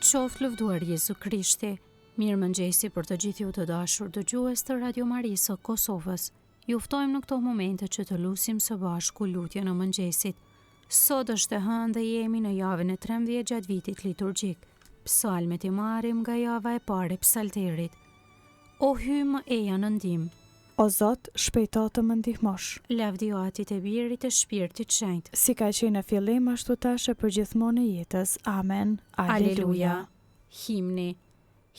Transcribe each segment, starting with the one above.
Qoftë lëvduar Jezu Krishti. Mirëmëngjesi për të gjithë ju të dashur dëgjues të Radio Marisë së Kosovës. Ju ftojmë në këto momente që të lutim së bashku lutjen e mëngjesit. Sot është e hënë dhe jemi në javën e 13 gjatë vitit liturgjik. Psalmet i marrim nga java e parë e psalterit. O hymë eja në ndihmë. O Zot, shpejto të më ndihmosh. Lavdi Atit e Birit e Shpirtit Shenjtë. Si ka qenë në fillim ashtu tash e përgjithmonë në jetës. Amen. Aleluja. Himni.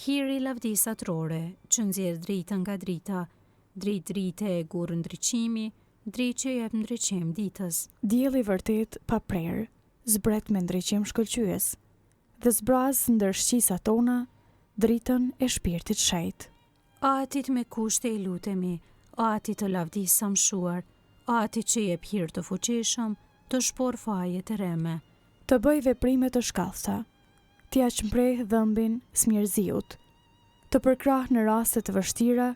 Hiri lavdisatrore, që nxjerr dritën nga drita, drite e gurë ndriçimi, dritë që jep ndriçim ditës. Dielli vërtet pa prerë, zbret me ndriçim shkëlqyes, dhe zbraz ndër shqisat tona dritën e Shpirtit Shenjtë. Atit me kushte i lutemi, Atit të lavdisë mshuar, Atit që jep hir të fuqishëm, të shpor faje të reme. Të bëj veprime të shkallëta, t'ja shpreh dhëmbin smjerziut, të përkrah në raste të vështira,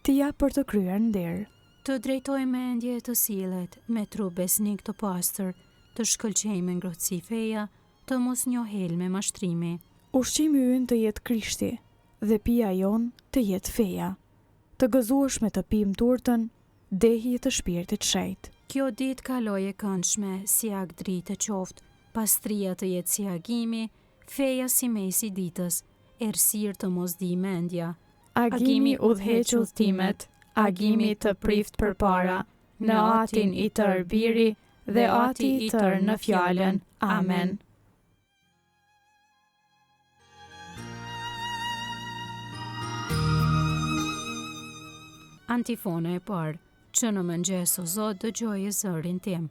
t'i jap për të kryer nder. Të drejtoj mendje të sillet, me trup besnik të pastër, të shkëlqej me ngrohtësi feja, të mos njohel me mashtrimi. Ushqimi ynë të jetë Krishti, dhe pija jon të jetë feja, të gëzuash me të pim turtën, dehi të Shpirtit Shenjtë. Kjo ditë kaloj e këndshme, si ag dritë qoftë, pastria të jetë si agimi, feja si mesi ditës, errësirë të mos di mendja. Agimi udhëheq udhtimet, agimi të prift përpara, në atin i tër biri dhe ati i tër në fjalën. Amen. Antifona e parë, që në mëngjes o Zot dëgjoje zërin tim.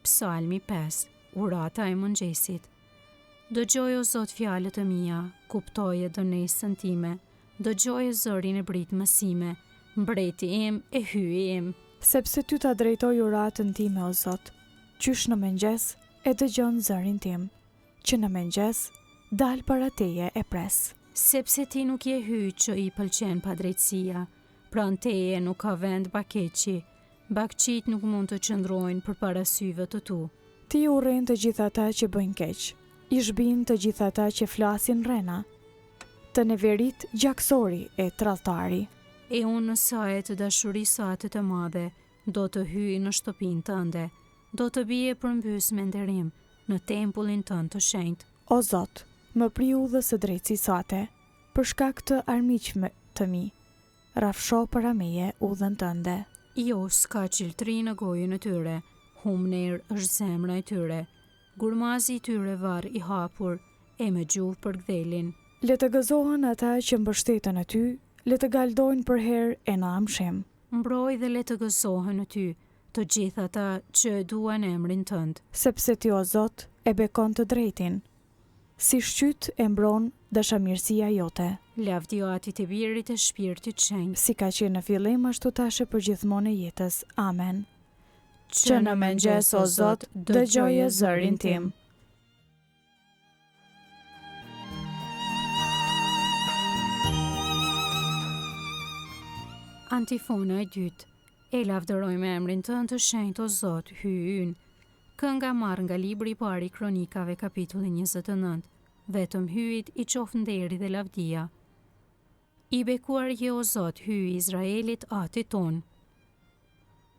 Psalmi 5, urata e mëngjesit. Dëgjoje o Zot fjalët e mia, kuptoje dënesën time, dëgjoje zërin e brit mësime, mbreti im e hyi im. Sepse ty ta drejtoj uratën time o Zot, qysh në mëngjes e dëgjon zërin tim, që në mëngjes dal para teje e pres. Sepse ti nuk je hyj që i pëlqen pa drejtësia, pran teje nuk ka vend bakeqi, bakqit nuk mund të qëndrojnë për para syve të tu. Ti urren të gjithata që bëjnë keq, i zhbin të gjithata që flasin rrena, të neverit gjaksori e tradhtari. E unë në saje të dashurisë atë të madhe, do të hyj në shtëpinë tënde, do të bie përmbys me nderim në tempullin tënd të shenjtë. O Zot, më pri udhës së drejtësisë sate, për shkak të armiqve të mi, rafsho para meje udhën tënde. Jo, s'ka qiltri në gojën e tyre, humner është zemra e tyre, gurmazi i tyre varr i hapur, e me gjuhë për gdhelin. Le të gëzohen ata që mbështeten në ty, le të galdojnë për herë e në amshim. Mbroj dhe le të gëzohen në ty, të gjithë ata që e duan emrin tënd. Sepse ti o Zot e bekon të drejtin, si shqyt e mbron dashamirësia jote. Lavdi Atit e Birit e Shpirtit Shenjtë. Si ka qenë në fillim ashtu tash e përgjithmonë e jetës. Amen. Që në mëngjes o Zot dëgjoje zërin tim. Antifona e dytë. E lavdërojmë emrin tënd të shenjtë o Zot, hyj ynë. Kënga marrë nga libri i parë i Kronikave kapitulli 29. Vetëm hyjit i qof nderi dhe lavdia. I bekuar je o Zot, hyj Izraelit Atit ton.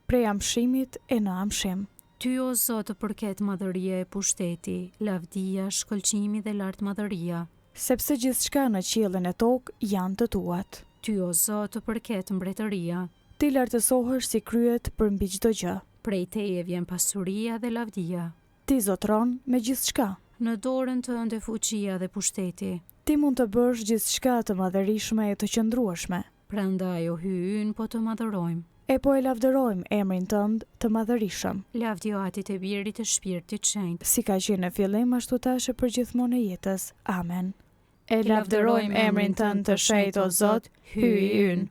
Prej amshimit e në amshim. Ty o Zot të përket madhëria e pushteti, lavdia, shkëlqimi dhe lartmadhëria. Sepse gjithçka në qiellin e tokë janë të tuat. Ty o Zot të përket mbretëria. Ti lartësohesh si kryet për mbi çdo gjë. Prej teje vjen pasuria dhe lavdia. Ti zotron me gjithçka. Në dorën tënde fuqia dhe pushteti. Ti mund të bësh gjithçka të madhërishme e të qëndrueshme. Prandaj o hyj ynë po të madhërojmë. E po e lavdërojmë emrin tënd të madhërishëm. Lavdi Atit e Birit e Shpirtit Shenjtë. Si ka qenë në fillim ashtu tash e përgjithmonë e jetës. Amen. E lavdërojmë emrin tënd të shenjtë o Zot, hyj ynë.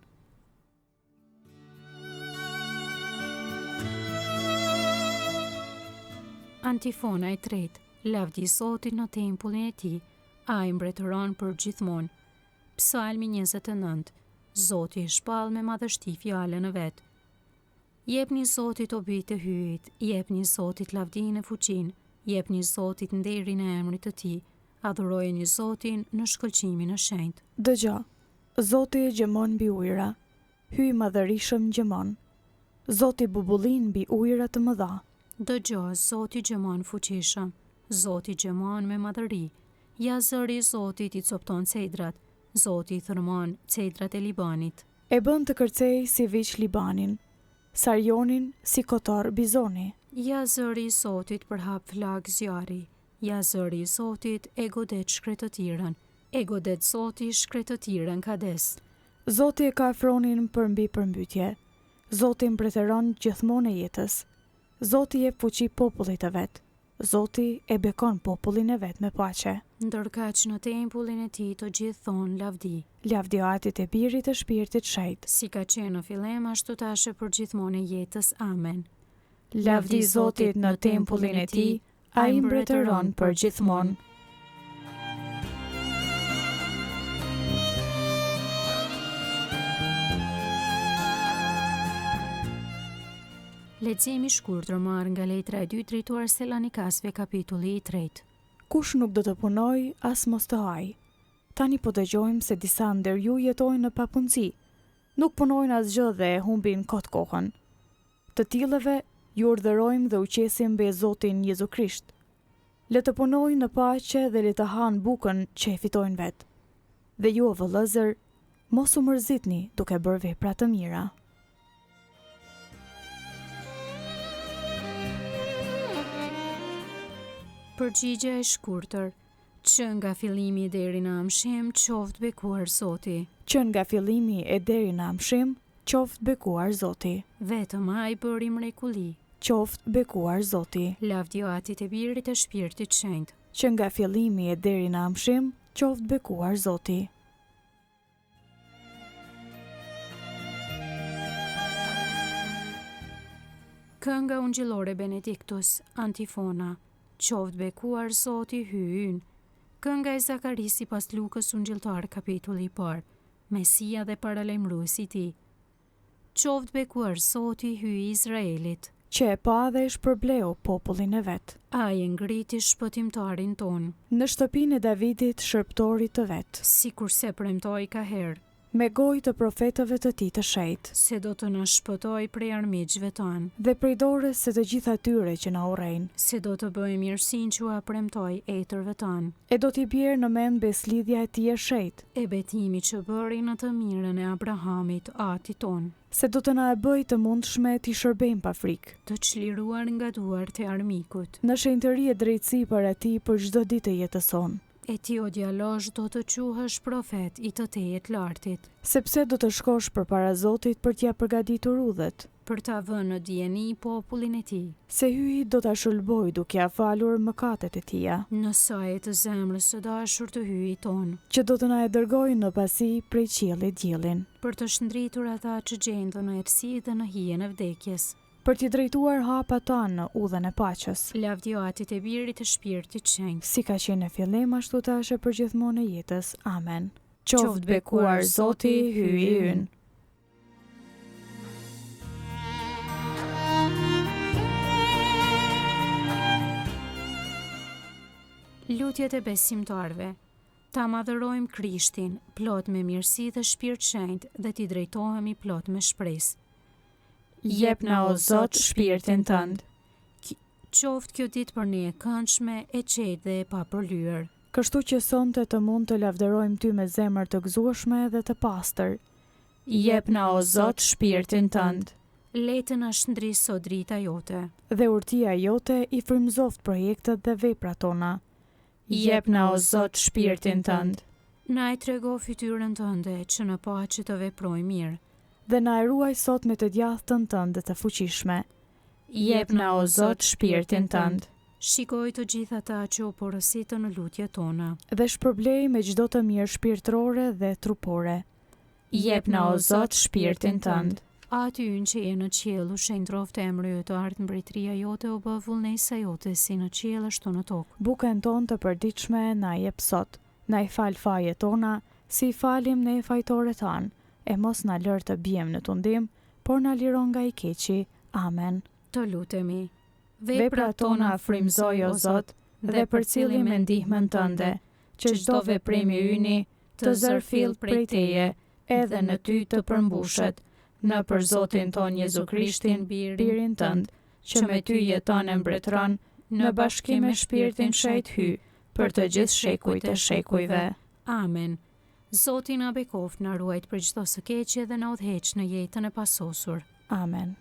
Antifona e tretë. Lavdi Zotit në tempullin e tij, ai mbretëron për gjithmonë. Psalmi 29. Zoti i shpall me madhështi fjalën e vet. Jepni Zotit o bijtë e hyjit, jepni Zotit lavdinë e fuqinë, jepni Zotit nderin e emrit të tij, Adhurojeni Zotin në shkëlqimin e shenjtë. Dëgjo, Zoti gjemon mbi ujëra, hyj madhërishëm gjemon. Zoti bubullin mbi ujëra të mëdha. Dëgjo, Zoti gjemon fuqishëm, Zoti gjemon me madhëri. Ja zëri i Zotit i copton cedrat, Zoti i thërmon cedrat e Libanit. E bën të kërcej si viç Libanin, Sarjonin si kotor bizoni. Ja zëri i Zotit përhap flag zjarri, ja zëri i Zotit e godet shkretëtirën, e godet Zoti shkretëtirën Kades. Zoti e ka afronin për mbi përmbytje, Zoti mbretëron gjithmonë e jetës, Zoti jep fuqi popullit të vet, Zoti e bekon popullin e vet me paqe. Ndërkaq në tempullin e tij të gjithë thonë lavdi. Lavdi Atit e Birit të Shpirtit Shejt. Si ka qenë në fillim ashtu tashe për gjithmonë e jetës. Amen. Lavdi Zotit në tempullin e tij, ai mbretëron për gjithmonë. Leximi i shkurtër marrë nga letra e 2 drejtuar Selanikasve kapitulli i 3. Kush nuk do të punoj, as mos të haj. Tani po dëgjojmë se disa ndër ju jetojnë në papunësi, nuk punojnë asgjë dhe e humbin kot kohën. Të tillëve ju urdhërojmë dhe uqesim mbi Zotin Jezu Krisht. Le të punojnë në paqe dhe le të hanë bukën që e fitojnë vet. Dhe ju o vëllëzër, mos u mërzitni duke bërë vepra të mira. Përgjigja e shkurtër, që nga fillimi deri në amshim qoftë bekuar Zoti. Që nga fillimi e deri në amshim qoftë bekuar Zoti. Vetëm ai bëri mrekulli. Qoftë bekuar Zoti. Lavdi Atit e Birit të Shpirtit Shenjtë. Që nga fillimi e deri në amshim qoftë bekuar Zoti. Kënga ungjillore Benediktus, antifona. Qoftë bekuar Zoti hyjën. Kënga e Zakarisi pas Lukës ungjilltar kapitulli i parë. Mesia dhe paralajmëruesi i tij. Qoftë bekuar Zoti hyj Izraelit. Që e pa dhe e shpërbleu popullin e vet. Ai e ngriti shpëtimtarin ton. Në shtëpinë e Davidit shërptorit të vet. Sikurse premtoi ka herë. Me gojë të profetëve të tij të shenjtë. Se do të na shpëtoj prej armiqve tanë. Dhe prej dorës së të gjithë atyre që na urrejnë. Se do të bëjë mirësinë që ua premtoi etërve tanë. E do t'i bjerë në mend beslidhja e tij e shenjtë. E betimi që bëri në të mirën e Abrahamit, atit ton. Se do të na e bëjë të mundshme t'i shërbejmë pa frikë. Të çliruar nga duart e armikut. Në shenjtëri e drejtësi para tij për çdo ditë të jetës sonë. E ti o djalosh do të quhesh profet i të tejet lartit. Sepse do të shkosh përpara Zotit për t'ia përgatitur udhët. Për ta vënë në dieni popullin e tij. Se hyi do ta shëlboj duke ia falur mëkatet e tija. Në saj të zemrës së dashur të hyjë ton. Që do të na e dërgojë në pasi prej qiellit diellin. Për të shndritur ata që gjenden në errësi dhe në hijen e vdekjes. Për t'i drejtuar hapa tanë në udhën e paqes. Lavdi Atit e Birit të Shpirtit Shenjtë. Si ka qenë në fillim ashtu tash e përgjithmonë e jetës. Amen. Qoftë bekuar Zoti hyj ynë. Lutjet e besimtarve. Ta madhërojmë Krishtin, plot me mirësi dhe shpirt shenjtë dhe t'i drejtohemi plot me shpresë. Jep na o Zot shpirtin tënd. Qoftë kjo ditë për ne e këndshme, e qetë dhe e papërlyer. Kështu që sonte të mund të lavdërojmë ty me zemër të gëzueshme dhe të pastër. Jep na o Zot shpirtin tënd. Le të na shndrisë sot drita jote. Dhe urtia jote i frymëzoft projektet dhe veprat tona. Jep na o Zot shpirtin tënd. Na e trego fytyrën tënde që në paqe të veprojmë mirë. Dhe na e ruaj sot me të djathtën tënde të fuqishme. Jep na o Zot shpirtin tënd. Shikoj të gjithë ata që u porositën në lutjet tona. Dhe shpërblej me çdo të mirë shpirtërore dhe trupore. Jep na o Zot shpirtin tënd. Aty ynë që je në qiell, u shenjtroft emri yt, të ardhë mbretëria jote, u bë vullnesa jote si në qiell ashtu në tokë. Bukën tonë të përditshme na jep sot. Na i fal fajet tona, si i falim ne fajtorët tanë. E mos na lër të bjem në tundim, por na liron nga i keqi. Amen. Të lutemi. Veprat tona frymëzoj o Zot, dhe përcilli me ndihmën tënde, që çdo veprim i yni të zërfill prej Teje, edhe në Ty të përmbushet, në për Zotin ton Jezu Krishtin, birin tënd, që me Ty jeton e mbretëron, në bashkim me Shpirtin Shejt Hy, për të gjithë shekujt e shekujve. Amen. Zoti na bekoft, na ruajt për çdo së keqe dhe na udhëheq në jetën e pasosur. Amen.